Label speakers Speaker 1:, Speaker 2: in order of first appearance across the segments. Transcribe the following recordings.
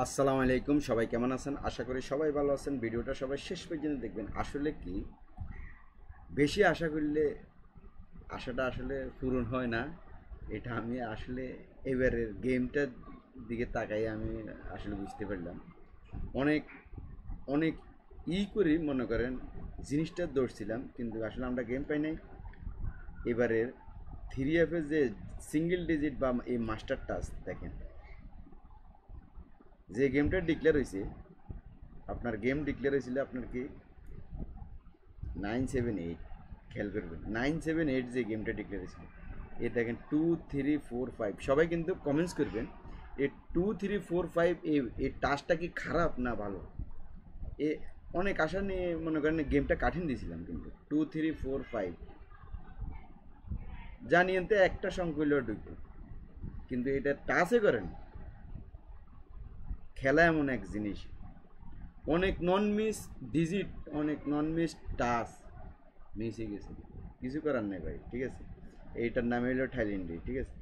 Speaker 1: আসসালামু আলাইকুম, সবাই কেমন আছেন? আশা করি সবাই ভালো আছেন। ভিডিওটা সবাই শেষ পর্যন্ত দেখবেন। আসলে কি, বেশি আশা করলে আশাটা আসলে পূরণ হয় না। এটা আমি আসলে এবারের গেমটার দিকে তাকাই আমি আসলে বুঝতে পারলাম। অনেক অনেক করি মনে করেন জিনিসটা ধরছিলাম, কিন্তু আসলে আমরা গেম পাই নাই। এবারের 3F যে সিঙ্গেল ডিজিট বা এই মাস্টার টাচ দেখেন, যে গেমটা ডিক্লেয়ার হয়েছে, আপনার গেম ডিক্লেয়ার হয়েছিল আপনার কি 978, খেয়াল করবেন 978 যে গেমটা ডিক্লেয়ার হয়েছিল। এ দেখেন 2 3 4 5, সবাই কিন্তু কমেন্টস করবেন এই 2 3 4 5 এই টাস্কটা কি খারাপ না ভালো। এ অনেক আশা নিয়ে মনে করেন গেমটা কাঠিন দিয়েছিলাম, কিন্তু 2 3 4 5 জানিয়েন তো একটা সংখ্যা হইলেও ঢুকবে, কিন্তু এটা টাচে করেন। খেলা এমন এক জিনিস, অনেক নন মিস ডিজিট, অনেক নন মিস টাচ মিস হয়ে গেছে, কিছু করার নেই ভাই, ঠিক আছে। এইটার নাম হলো থাইল্যান্ডি, ঠিক আছে।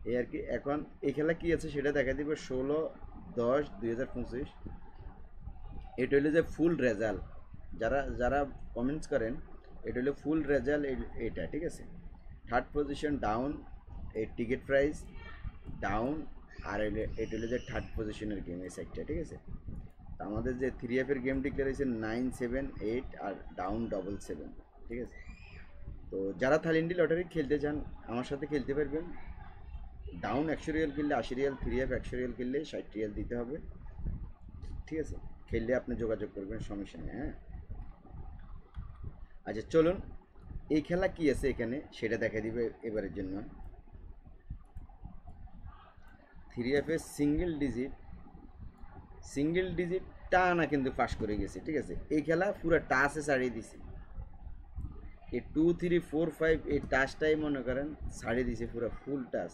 Speaker 1: এই আর কি। এখন এই খেলা কী আছে সেটা দেখা দিব 16/10/2025। এটা হলো যে ফুল রেজাল্ট, যারা যারা কমেন্টস করেন, এটা হলো ফুল রেজাল্ট। এটা ঠিক আছে। থার্ড পজিশন ডাউন, এই টিকিট প্রাইস ডাউন। আর এটা হলো যে থার্ড পজিশনের গেম এই সাইডটা, ঠিক আছে। আমাদের যে 3F-এর গেম ডিক্লেয়ার হয়েছে 978 আর ডাউন 777, ঠিক আছে। তো যারা থাইল্যান্ডি লটারি খেলতে চান আমার সাথে খেলতে পারবেন। ডাউন 100 রিয়াল কিনলে 80 রিয়াল, 3F 100 রিয়াল কিনলে 60 রিয়াল দিতে হবে, ঠিক আছে। খেললে আপনি যোগাযোগ করবেন, সমস্যা নেই, হ্যাঁ। আচ্ছা চলুন, এই খেলা কি আছে এখানে সেটা দেখা দিবে এবারের জন্য। 3F-এর সিঙ্গেল ডিজিট টানা কিন্তু পাস করে গেছে, ঠিক আছে। এই খেলা পুরো টাচে ছাড়িয়ে দিছে। এই 2 3 4 5 এই টাচটাই মনে করেন ছাড়িয়ে দিছে, পুরো ফুল টাচ।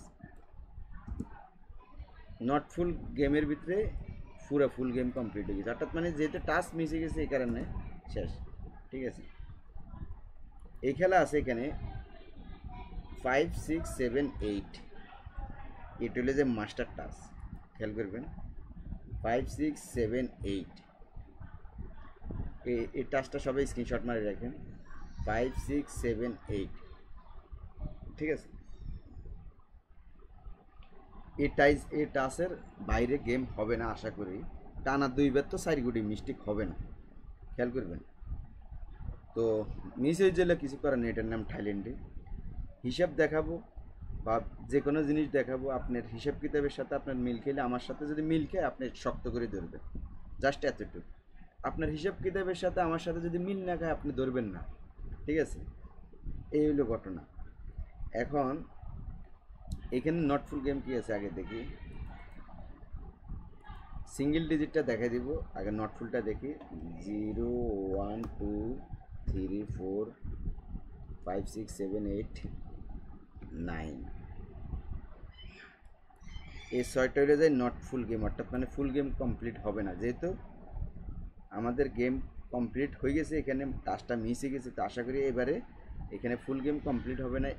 Speaker 1: নট ফুল গেমের ভিতরে পুরো ফুল গেম কমপ্লিট হয়ে গেছে, অর্থাৎ মানে যেহেতু টাচ মিশে গেছে এই কারণে শেষ, ঠিক আছে। এই খেলা আছে এখানে 5 6 7 8, এটা হলো যে মাস্টার টাচ, খেয়াল করবেন 5 6 7 8। এই টাচটা সবাই স্ক্রিনশট মারে রাখেন, 5 6 7 8, ঠিক আছে। এই টাচের বাইরে গেম হবে না আশা করি। টানা 2বার তো 4 গুটি মিস্টেক হবে না, খেয়াল করবেন। তো মিস হয়ে গেলে কিছু করার নেই, এটার নাম থাইল্যান্ডে। হিসাব দেখাবো বা যে কোনো জিনিস দেখাবো, আপনার হিসাব কিতাবের সাথে আপনার মিল খেলে, আমার সাথে যদি মিল খেয়ে আপনি শক্ত করে ধরবেন, জাস্ট এতটুকু। আপনার হিসাব কিতাবের সাথে আমার সাথে যদি মিল না খায় আপনি ধরবেন না, ঠিক আছে। এই হলো ঘটনা। এখন এখানে নট ফুল গেম কী আছে আগে দেখি, সিঙ্গেল ডিজিটটা দেখাই দিব আগে, নট ফুলটা দেখি। 0 1 2 3 4 5 6 7 8 9, এই 6টা হলে যায় নট ফুল গেম, অর্থাৎ মানে ফুল গেম কমপ্লিট হবে না। যেহেতু আমাদের গেম কমপ্লিট হয়ে গেছে, এখানে টাচটা মিস হয়ে গেছে, তো আশা করি এবারে এখানে ফুল গেম কমপ্লিট হবে না।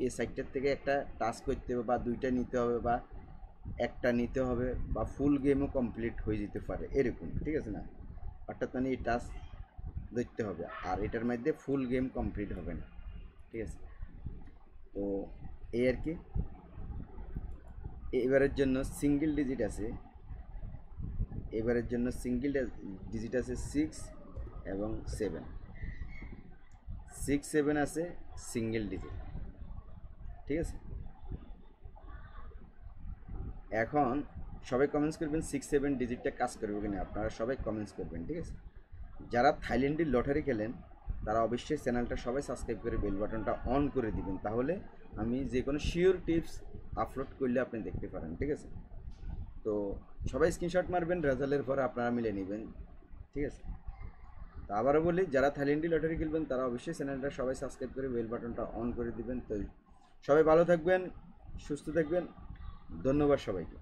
Speaker 1: এই সাইডটার থেকে একটা টাচ করতে হবে বা 2টা নিতে হবে বা একটা নিতে হবে, বা ফুল গেমও কমপ্লিট হয়ে যেতে পারে এরকম, ঠিক আছে না। অর্থাৎ মানে এই টাচ ধরতে হবে, আর এটার মধ্যে ফুল গেম কমপ্লিট হবে না, ঠিক আছে। তো এই আর কি। এবারের জন্য সিঙ্গেল ডিজিট আছে, এবারের জন্য সিঙ্গেল ডিজিট আছে 6 এবং 7, 6 7 আছে সিঙ্গেল ডিজিট, ঠিক আছে। এখন সবাই কমেন্টস করবেন 6 7 ডিজিটটা কাজ করবে কিনা, আপনারা সবাই কমেন্টস করবেন, ঠিক আছে। যারা থাইল্যান্ডের লটারি খেলেন তারা অবশ্যই চ্যানেলটা সবাই সাবস্ক্রাইব করে বেল বাটনটা অন করে দিবেন, তাহলে আমি যে কোনো শিওর টিপস আপলোড করলে আপনি দেখতে পারেন, ঠিক আছে। তো সবাই স্ক্রিনশট মারবেন, রেজাল্টের পরে আপনারা মিলে নেবেন, ঠিক আছে। তো আবারও বলি, যারা থাইল্যান্ডি লটারি খেলবেন তারা অবশ্যই চ্যানেলটা সবাই সাবস্ক্রাইব করে বেল বাটনটা অন করে দিবেন। তো সবাই ভালো থাকবেন, সুস্থ থাকবেন, ধন্যবাদ সবাইকে।